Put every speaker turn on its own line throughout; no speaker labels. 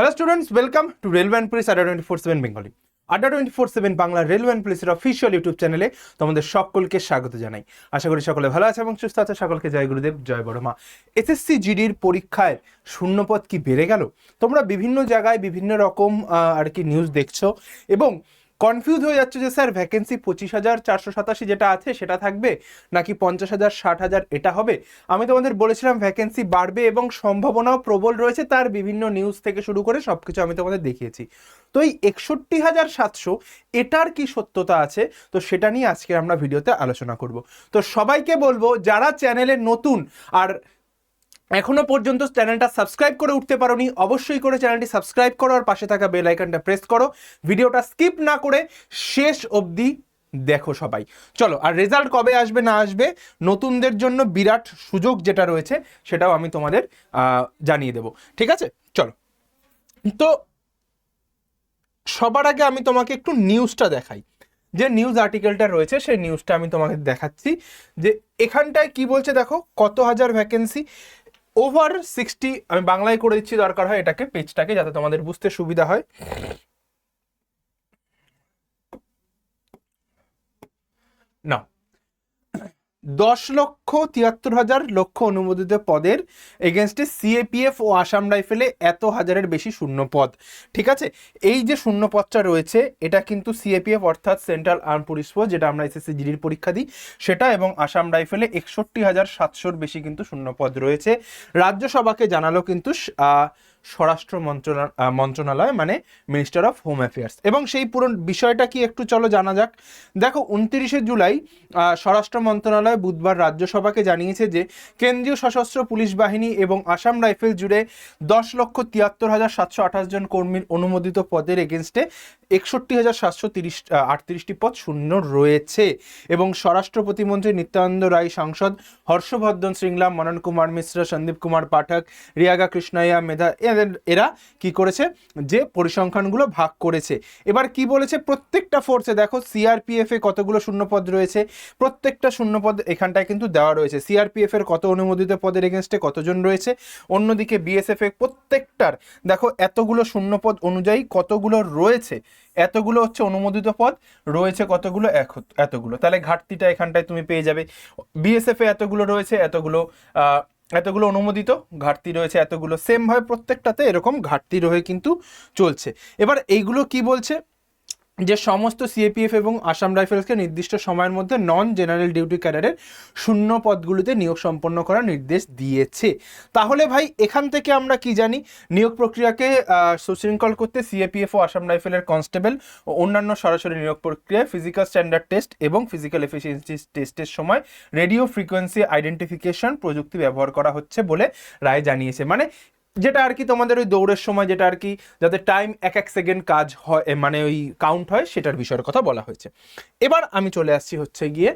Hello students, welcome to railway and police আড্ডা 24/7 Bengali. আড্ডা 24/7 Bangla railway and পুলিশের official YouTube চ্যানেলে তোমাদের সকলকে স্বাগত জানাই। আশা করি সকলে ভালো আছে এবং সুস্থ আছে। সকলকে জয় গুরুদেব, জয় বড় মা। এসএসসি জিডির পরীক্ষায় শূন্যপদ কি বেড়ে গেল? তোমরা বিভিন্ন জায়গায় বিভিন্ন রকম আর কি নিউজ দেখছো এবং কনফিউজ হয়ে যাচ্ছে যে স্যার ভ্যাকেন্সি 25,487 যেটা আছে সেটা থাকবে নাকি 50,000, 60,000 এটা হবে। আমি তোমাদের বলেছিলাম ভ্যাকেন্সি বাড়বে এবং সম্ভাবনাও প্রবল রয়েছে, তার বিভিন্ন নিউজ থেকে শুরু করে সব কিছু আমি তোমাদের দেখিয়েছি। তো এই 61,700 এটার কি সত্যতা আছে, তো সেটা নিয়ে আজকে আমরা ভিডিওতে আলোচনা করব। তো সবাইকে বলবো যারা চ্যানেলে নতুন আর এখনো পর্যন্ত চ্যানেলটা সাবস্ক্রাইব করে উঠতে পারোনি, অবশ্যই করে চ্যানেলটি সাবস্ক্রাইব করো আর পাশে থাকা বেল আইকনটা প্রেস করো। ভিডিওটা স্কিপ না করে শেষ অবধি দেখো সবাই। চলো, আর রেজাল্ট কবে আসবে না আসবে, নতুনদের জন্য বিরাট সুযোগ যেটা রয়েছে সেটাও আমি তোমাদের জানিয়ে দেব। ঠিক আছে, চলো। তো সবার আগে আমি তোমাকে একটু নিউজটা দেখাই। যে নিউজ আর্টিকেলটা রয়েছে সেই নিউজটা আমি তোমাকে দেখাচ্ছি যে এখানটায় কি বলছে দেখো, কত হাজার ভ্যাকেন্সি। ওভার 60, আমি বাংলায় করে দিচ্ছি দরকার হয় এটাকে, পেজটাকে, যাতে তোমাদের বুঝতে সুবিধা হয়। না, 10,73,000 অনুমোদিত পদের এগেনস্টে সিএপিএফ ও আসাম রাইফেলে এত হাজারের বেশি শূন্য পদ। ঠিক আছে, এই যে শূন্য পদটা রয়েছে এটা কিন্তু সিএপিএফ অর্থাৎ সেন্ট্রাল আর্ম পুলিশ ফোর্স, যেটা আমরা এসএসসি জিডির পরীক্ষা দিই সেটা, এবং আসাম রাইফেলে 61,700 বেশি কিন্তু শূন্য পদ রয়েছে। রাজ্যসভাকে জানালো কিন্তু স্বরাষ্ট্র মন্ত্রণালয়, মানে মিনিস্টার অফ হোম অ্যাফেয়ার্স। এবং সেই পুরো বিষয়টা কি একটু চলো জানা যাক। দেখো, 29শে জুলাই স্বরাষ্ট্র মন্ত্রণালয় বুধবার রাজ্যসভাকে জানিয়েছে যে কেন্দ্রীয় সশস্ত্র পুলিশ বাহিনী এবং আসাম রাইফেল জুড়ে 10,73,728 জন কর্মীর অনুমোদিত পদের এগেনস্টে 61,738টি পদ শূন্য রয়েছে। এবং স্বরাষ্ট্র প্রতিমন্ত্রী নিত্যানন্দ রায়, সাংসদ হর্ষবর্ধন শ্রীংলা, মনন কুমার মিশ্র, সন্দীপ কুমার পাঠক, রিয়াগা কৃষ্ণাইয়া, মেধা, এরা কি করেছে যে পরিসংখ্যানগুলো ভাগ করেছে। এবার কি বলেছে, প্রত্যেকটা ফোর্সে দেখো সিআরপিএফ এ কতগুলো শূন্যপদ রয়েছে, প্রত্যেকটা শূন্যপদ এখানটায় কিন্তু দেওয়া রয়েছে। সিআরপিএফ এর কত অনুমোদিত পদের এগেনস্টে কতজন রয়েছে, অন্যদিকে বিএসএফ এ প্রত্যেকটার দেখো এতগুলো শূন্যপদ অনুযায়ী কতগুলো রয়েছে, এতগুলো হচ্ছে অনুমোদিত পদ রয়েছে, কতগুলো এতগুলো। তাহলে ঘাটতিটা এখানটায় তুমি পেয়ে যাবে। বিএসএফ এ এতগুলো রয়েছে, এতগুলো অনুমোদিত, ঘাটতি রয়েছে এতগুলো। সেম ভাবে প্রত্যেকটাতে এরকম ঘাটতি রয়ে কিন্তু চলছে। এবার এইগুলো কি বলছে, যে সমস্ত সিএপিএফ এবং আসাম রাইফেলসকে নির্দিষ্ট সময়ের মধ্যে নন জেনারেল ডিউটি ক্যাডারের শূন্য পদগুলিতে নিয়োগ সম্পন্ন করার নির্দেশ দিয়েছে। তাহলে ভাই এখান থেকে আমরা কি জানি, নিয়োগ প্রক্রিয়াকে সুশৃঙ্খল করতে সিএপিএফ ও আসাম রাইফেলের কনস্টেবল ও অন্যান্য সরাসরি নিয়োগ প্রক্রিয়ায় ফিজিক্যাল স্ট্যান্ডার্ড টেস্ট এবং ফিজিক্যাল এফিসিয়েন্সি টেস্টের সময় রেডিও ফ্রিকোয়েন্সি আইডেন্টিফিকেশন প্রযুক্তি ব্যবহার করা হচ্ছে বলে রায় জানিয়েছে। মানে যেটা আর কি তোমাদের ওই দৌড়ের সময় যেটা আর কি যাতে টাইম এক সেকেন্ড কাজ হয়, মানে ওই কাউন্ট হয়, সেটার বিষয়ের কথা বলা হয়েছে। এবার আমি চলে আসছি হচ্ছে গিয়ে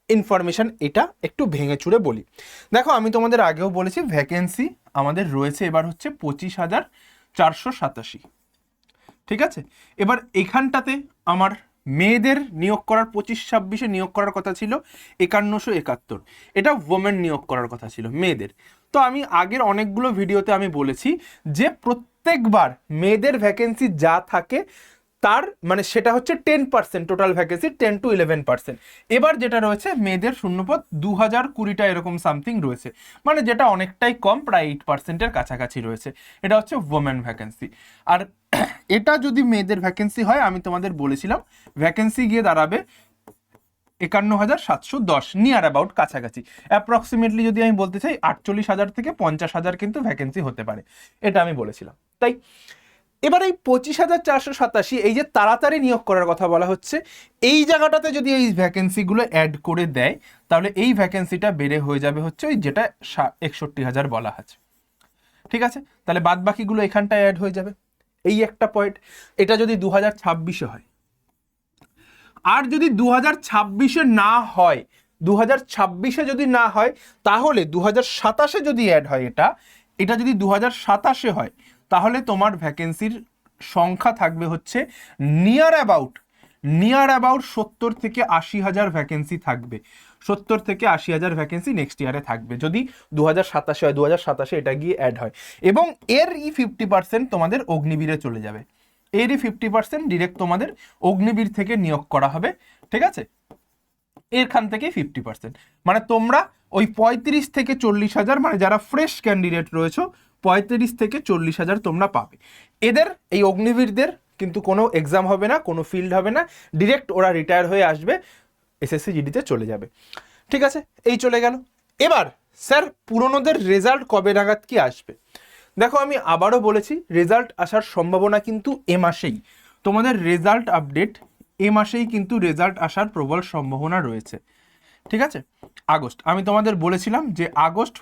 ইনফরমেশন, এটা একটু ভেঙে চুড়ে বলি। দেখো, আমি তোমাদের আগেও বলেছি ভ্যাকেন্সি আমাদের রয়েছে এবার হচ্ছে 25,487। ঠিক আছে, এবার এখানটাতে আমার মেয়েদের নিয়োগ করার 25-26-এ নিয়োগ করার কথা ছিল 5171, এটা ওমেন নিয়োগ করার কথা ছিল মেয়েদের। তো আমি আগের অনেকগুলো ভিডিওতে আমি বলেছি যে প্রত্যেকবার মেয়েদের ভ্যাকেন্সি যা থাকে তার মানে সেটা হচ্ছে 10%, টোটাল ভ্যাকেন্সি 10 to 11%। এবার যেটা রয়েছে মেয়েদের শূন্যপদ 2020টা এরকম সামথিং রয়েছে, মানে যেটা অনেকটাই কম, প্রায় 8%-এর কাছাকাছি রয়েছে। এটা হচ্ছে ওমেন ভ্যাকেন্সি। আর এটা যদি মেয়েদের ভ্যাকেন্সি হয়, আমি তোমাদের বলেছিলাম ভ্যাকেন্সি গিয়ে দাঁড়াবে 51,710, নিয়ার অ্যাবাউট কাছাকাছি। অ্যাপ্রক্সিমেটলি যদি আমি বলতে চাই 48,000 থেকে 50,000 কিন্তু ভ্যাকেন্সি হতে পারে, এটা আমি বলেছিলাম। তাই এবার এই 25,487, এই যে তাড়াতাড়ি নিয়োগ করার কথা বলা হচ্ছে, এই জায়গাটাতে যদি এই ভ্যাকেন্সিগুলো অ্যাড করে দেয় তাহলে এই ভ্যাকেন্সিটা বেড়ে হয়ে যাবে হচ্ছে ওই যেটা 61,000 বলা আছে। ঠিক আছে, তাহলে বাদ বাকিগুলো এখানটায় অ্যাড হয়ে যাবে। এই একটা পয়েন্ট। এটা যদি 2026-এ হয়, আর যদি 2026-এ না হয়, 2026-এ যদি না হয় তাহলে 2027-এ যদি অ্যাড হয়, এটা যদি 2027-এ হয় তাহলে তোমার ভ্যাকেন্সির সংখ্যা থাকবে হচ্ছে নিয়ার অ্যাবাউট নিয়ার অ্যাবাউট 70 থেকে 80 হাজার ভ্যাকেন্সি থাকবে, 70 থেকে 80 হাজার ভ্যাকেন্সি নেক্সট ইয়ারে থাকবে, যদি 2027 হয়, 2027 এটা গিয়ে অ্যাড হয়। এবং এরই 50% তোমাদের অগ্নিবীরে চলে যাবে, এরই 50% ডিরেক্ট তোমাদের অগ্নিবীর থেকে নিয়োগ করা হবে, ঠিক আছে, এরখান থেকে 50%, মানে তোমরা ওই 35 থেকে 40 হাজার, মানে যারা ফ্রেশ ক্যান্ডিডেট রয়েছে 35 থেকে 40 হাজার তোমরা পাবে। এদের এই অগ্নিবীরদের কিন্তু কোনো এক্সাম হবে না, কোনো ফিল্ড হবে না, ডিরেক্ট ওরা রিটায়ার হয়ে আসবে, এসএসসি জিডিতে চলে যাবে, ঠিক আছে। এই চলে গেল। এবার স্যার পুরনোদের রেজাল্ট কবে নাগাদ কি আসবে? দেখো আমি আবারও বলেছি, রেজাল্ট আসার সম্ভাবনা কিন্তু এ মাসেই, তোমাদের রেজাল্ট আপডেট এ মাসেই কিন্তু রেজাল্ট আসার প্রবল সম্ভাবনা রয়েছে, ঠিক আছে। আগস্ট, আমি তোমাদের বলেছিলাম যে আগস্ট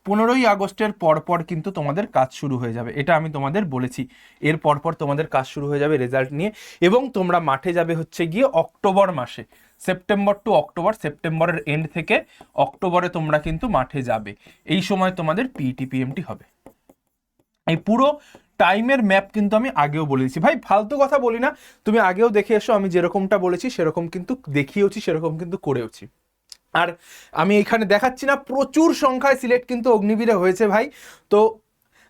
15ই আগস্টের পরপর কিন্তু তোমাদের কাজ শুরু হয়ে যাবে, এটা আমি তোমাদের বলেছি, এর পরপর তোমাদের কাজ শুরু হয়ে যাবে রেজাল্ট নিয়ে, এবং তোমরা মাঠে যাবে হচ্ছে গিয়ে অক্টোবর মাসে, সেপ্টেম্বর টু অক্টোবর, সেপ্টেম্বরের এন্ড থেকে অক্টোবরে তোমরা কিন্তু মাঠে যাবে, এই সময় তোমাদের পিইটি পিএমটি হবে। এই পুরো টাইমের ম্যাপ কিন্তু আমি আগেও বলেছি ভাই, ফালতু কথা বলি না, তুমি আগেও দেখে এসো, আমি যেরকমটা বলেছি সেরকম কিন্তু দেখিয়েওছি, সেরকম কিন্তু করেওছি। আর আমি এখানে দেখাচ্ছি না, প্রচুর সংখ্যায় সিলেক্ট কিন্তু অগ্নিবীরে হয়েছে ভাই। তো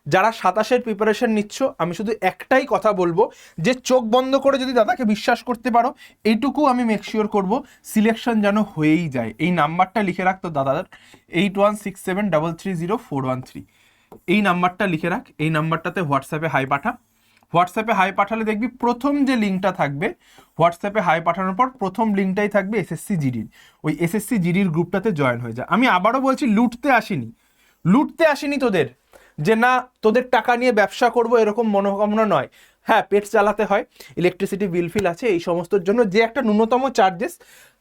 যারা 27-এর প্রিপারেশন নিচ্ছ, আমি শুধু একটাই কথা বলবো, যে চোখ বন্ধ করে যদি দাদাকে বিশ্বাস করতে পারো, এইটুকু আমি মেকশিওর করব সিলেকশন যেন হয়েই যায়। এই নাম্বারটা লিখে রাখতো দাদার, 8167330413, এই নাম্বারটা লিখে রাখ, এই নাম্বারটাতে হোয়াটসঅ্যাপে হাই পাঠা, হোয়াটসঅ্যাপে হাই পাঠালে দেখবি প্রথম যে লিঙ্কটা থাকবে, হোয়াটসঅ্যাপে হাই পাঠানোর পর প্রথম লিঙ্কটাই থাকবে এসএসসি জিডির, ওই এসএসসি জিডির গ্রুপটাতে জয়েন হয়ে যায়। আমি আবারও বলছি, লুটতে আসিনি তোদের, যে না তোদের টাকা নিয়ে ব্যবসা করব এরকম মনোকামনা নয়। হ্যাঁ, পেট চালাতে হয়, ইলেকট্রিসিটি বিল ফিল আছে, এই সমস্তর জন্য যে একটা ন্যূনতম চার্জেস,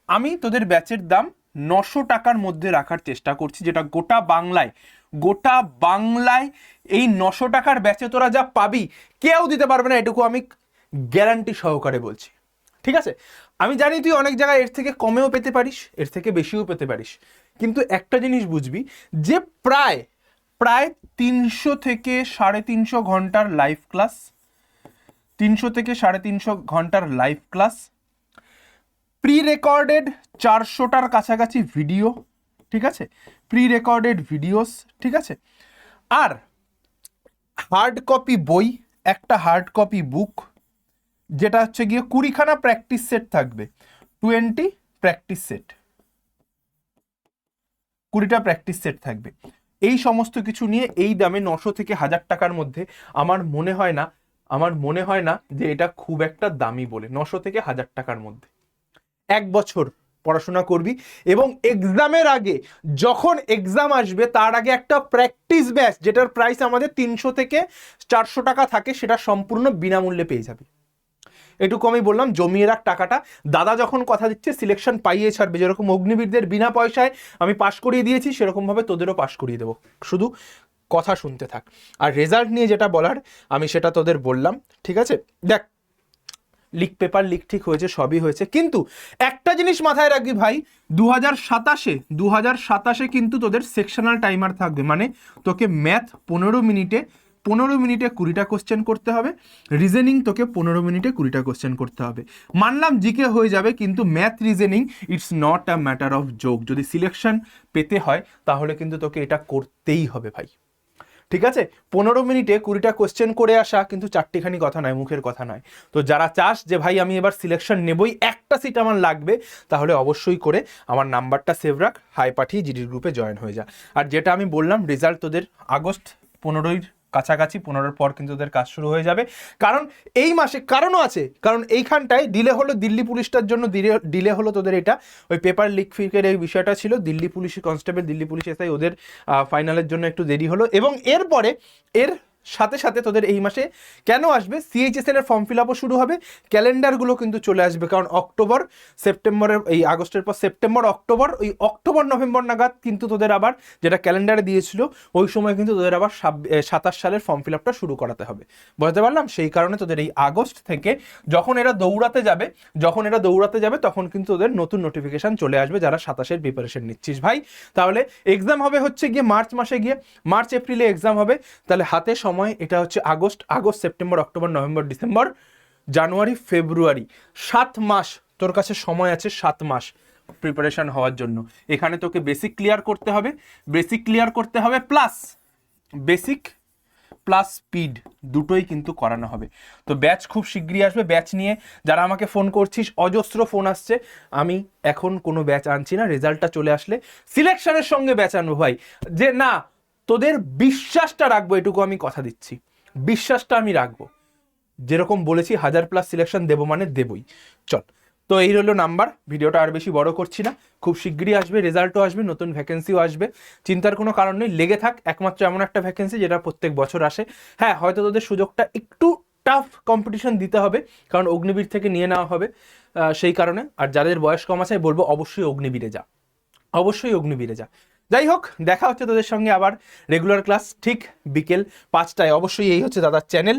আমি তোদের ব্যাচের দাম 900 টাকার মধ্যে রাখার চেষ্টা করছি, যেটা গোটা বাংলায় এই 900 টাকার ব্যাচে তোরা যা পাবি কেউ দিতে পারবে না, এটুকু আমি গ্যারান্টি সহকারে বলছি, ঠিক আছে। আমি জানি তুই অনেক জায়গায় এর থেকে কমেও পেতে পারিস, এর থেকে বেশিও পেতে পারিস, কিন্তু একটা জিনিস বুঝবি, যে প্রায় 300 থেকে 350 ঘন্টার লাইভ ক্লাস, 300 থেকে 350 ঘন্টার লাইভ ক্লাস, প্রি রেকর্ডেড 400টার কাছাকাছি ভিডিও, ঠিক আছে, প্রি রেকর্ডেড ভিডিওস, ঠিক আছে, আর হার্ড কপি বই, একটা হার্ড কপি বুক, যেটা হচ্ছে গিয়ে 20খানা প্র্যাকটিস সেট থাকবে, 20 প্র্যাকটিস সেট, 20টা প্র্যাকটিস সেট থাকবে, এই সমস্ত কিছু নিয়ে এই দামে 900 থেকে 1000 টাকার মধ্যে আমার মনে হয় না যে এটা খুব একটা দামি বলে। 900 থেকে 1000 টাকার মধ্যে 1 বছর পড়াশোনা করবি, এবং এক্সামের আগে, যখন এক্সাম আসবে তার আগে একটা প্র্যাকটিস ব্যাচ, যেটার প্রাইস আমাদের 300 থেকে 400 টাকা থাকে, সেটা সম্পূর্ণ বিনামূল্যে পেয়ে যাবে। এটুকু আমি বললাম, জমিয়ে রাখ টাকাটা, দাদা যখন কথা দিচ্ছে সিলেকশন পাইয়ে ছাড়বে, যেরকম অগ্নিবীরদের বিনা পয়সায় আমি পাশ করিয়ে দিয়েছি, সেরকমভাবে তোদেরও পাশ করিয়ে দেবো, শুধু কথা শুনতে থাক। আর রেজাল্ট নিয়ে যেটা বলার আমি সেটা তোদের বললাম, ঠিক আছে। দেখ, পেপার লিক ঠিক হয়েছে, সবই হয়েছে, কিন্তু একটা জিনিস মাথায় রাখবি ভাই, 2027-এ কিন্তু তোদের সেকশনাল টাইমার থাকবে, মানে তোকে ম্যাথ 15 মিনিটে 20টা কোশ্চেন করতে হবে, রিজনিং তোকে 15 মিনিটে 20টা কোশ্চেন করতে হবে। মানলাম জিকে হয়ে যাবে, কিন্তু math reasoning it's not a matter of joke, যদি সিলেকশন পেতে হয় তাহলে কিন্তু তোকে এটা করতেই হবে ভাই, ঠিক আছে। 15 মিনিটে 20টা কোশ্চেন করে আসা কিন্তু চারটিখানি কথা নয়, মুখের কথা নয়। তো যারা চাস যে ভাই আমি এবার সিলেকশন নেবই, একটা সিট আমার লাগবে, তাহলে অবশ্যই করে আমার নাম্বারটা সেভ রাখ, হাই পাঠিয়ে জিডির গ্রুপে জয়েন হয়ে যা। আর যেটা আমি বললাম, রেজাল্ট তোদের আগস্ট 15-র কাছাকাছি, 15-র পর কিন্তু ওদের কাজ শুরু হয়ে যাবে। কারণ এই মাসে কারণও আছে, কারণ এইখানটায় ডিলে হলো দিল্লি পুলিশটার জন্য, ডিলে হলো তোদের এটা, ওই পেপার লিক ফিকের এই বিষয়টা ছিল, Delhi police constable, Delhi police SI, ওদের ফাইনালের জন্য একটু দেরি হলো। এবং এরপরে এর সাথে সাথে তোদের এই মাসে কেন আসবে, সিএইচএসএল এর ফর্ম ফিল আপও শুরু হবে, ক্যালেন্ডারগুলো কিন্তু চলে আসবে, কারণ অক্টোবর সেপ্টেম্বরের, এই আগস্টের পর সেপ্টেম্বর অক্টোবর, ওই অক্টোবর নভেম্বর নাগাদ কিন্তু তোদের আবার যেটা ক্যালেন্ডারে দিয়েছিল ওই সময় কিন্তু তোদের আবার 27 সালের ফর্ম ফিল আপটা শুরু করাতে হবে, বুঝতে পারলাম। সেই কারণে তোদের এই আগস্ট থেকে যখন এরা দৌড়াতে যাবে তখন কিন্তু তোদের নতুন নোটিফিকেশন চলে আসবে, যারা 27-এর প্রিপারেশন নিচ্ছিস ভাই। তাহলে এক্সাম হবে হচ্ছে গিয়ে মার্চ মাসে গিয়ে, মার্চ এপ্রিলে এক্সাম হবে, তাহলে হাতে সময় এটা হচ্ছে August, September, October, November, December, January, February, 7 মাস তোর কাছে সময় আছে, 7 মাস প্রিপারেশন হওয়ার জন্য। এখানে তোকে বেসিক ক্লিয়ার করতে হবে, বেসিক প্লাস স্পিড দুটোই কিন্তু করানো হবে। তো ব্যাচ খুব শীঘ্রই আসবে। ব্যাচ নিয়ে যারা আমাকে ফোন করছিস, অজস্র ফোন আসছে, আমি এখন কোনো ব্যাচ আনছি না, রেজাল্টটা চলে আসলে সিলেকশনের সঙ্গে ব্যাচ আনবো ভাই। যে না, তোদের বিশ্বাসটা রাখবো, এটুকু আমি কথা দিচ্ছি, বিশ্বাসটা আমি রাখবো। যেরকম বলেছি 1000+ সিলেকশন দেবো মানে দেবই। চল, তো এই হলো নাম্বার। ভিডিওটা আর বেশি বড় করছি না, খুব শীঘ্রই আসবে, রেজাল্টও আসবে, নতুন ভ্যাকেন্সিও আসবে, চিন্তার কোনো কারণ নেই। লেগে থাক, একমাত্র এমন একটা ভ্যাকেন্সি যেটা প্রত্যেক বছর আসে। হ্যাঁ, হয়তো তোদের সুযোগটা একটু টাফ কম্পিটিশন দিতে হবে, কারণ অগ্নিবীর থেকে নিয়ে নেওয়া হবে, সেই কারণে। আর যাদের বয়স কম আছে বলবো অবশ্যই অগ্নিবীরে যা, অবশ্যই অগ্নিবীরে যা। যাই হোক, দেখা হচ্ছে তোদের সঙ্গে আবার রেগুলার ক্লাস ঠিক বিকেল 5টায়। অবশ্যই এই হচ্ছে দাদার চ্যানেল,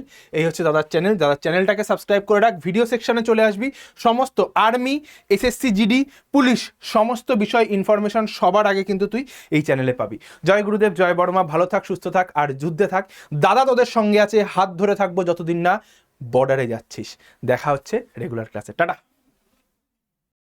দাদার চ্যানেলটাকে সাবস্ক্রাইব করে রাখ। ভিডিও সেকশনে চলে আসবি, সমস্ত আর্মি, এসএসসি, জিডি, পুলিশ সমস্ত বিষয় ইনফরমেশন সবার আগে কিন্তু তুই এই চ্যানেলে পাবি। জয় গুরুদেব, জয় বড়মা, ভালো থাক, সুস্থ থাক, আর যুদ্ধে থাক। দাদা তোদের সঙ্গে আছে, হাত ধরে থাকবো যতদিন না বর্ডারে যাচ্ছিস। দেখা হচ্ছে রেগুলার ক্লাসে, টাটা।